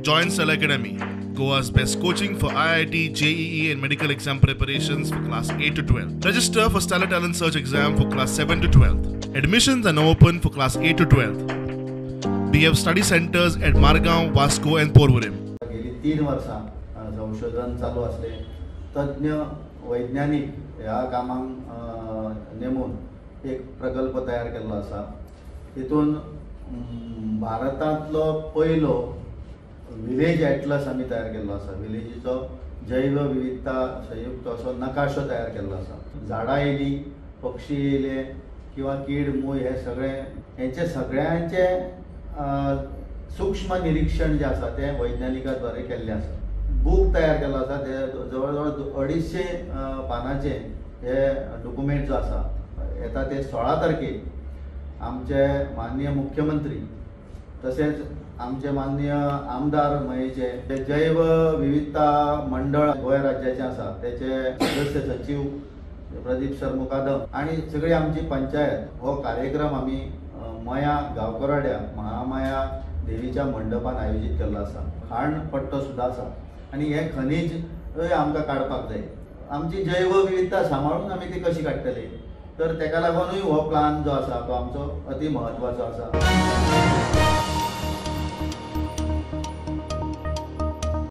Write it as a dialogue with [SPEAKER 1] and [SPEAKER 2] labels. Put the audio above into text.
[SPEAKER 1] Join Cell Academy, Goa's best coaching for IIT, JEE and medical exam preparations for class 8 to 12. Register for Stellar Talent Search exam for class 7 to 12. Admissions are now open for class 8 to 12. We have study centers at Margao, Vasco and Porvorim.
[SPEAKER 2] गेली 3 वर्सां संशोधन चालू असले तज्ञ वैज्ञानिक ह्या कामांक नेमून एक प्रकल्प तयार केल्लो आसा. तितून भारतांतलो पयलो विलेज एटलस आमी तयार केल्लो आसा. विलेजीचो जैव विविधता संयुक्त असो नकाशो तयार केल्लो आसा. झाडां येयली, पक्षी येयले किंवा कीड मूय हे सगळे हेंचे सगळ्यांचे सूक्ष्म निरीक्षण जे आसा ते वैज्ञानिका द्वारे केल्ले आसा. बूक तयार केल्लो आसा. ते जवळ जवळ 250 पानांचे हे डॉक्युमेंट जो आसा येता ते 16 तारखेक आमचे माननीय मुख्यमंत्री तसेच आमचे माननीय आमदार मयेचे जे जैव विविधता मंडळ गोंय राज्याचे आसा त्याचे सदस्य सचिव प्रदीप सर मुकादम आणि सगळी आमची पंचायत हो कार्यक्रम आम्ही मया गांवकराड्या महामाया देवीच्या मंडपान आयोजित केल्लो आसा. खाण पट्टो सुद्दां आसा आणि हे खनिज आमकां काडपाक जाय. आमची जैव विविधता सांबाळून आमी ती कशी काडटली तर तेका लागूनूय हो प्लान जो आसा तो आमचो अति म्हत्वाचो आसा.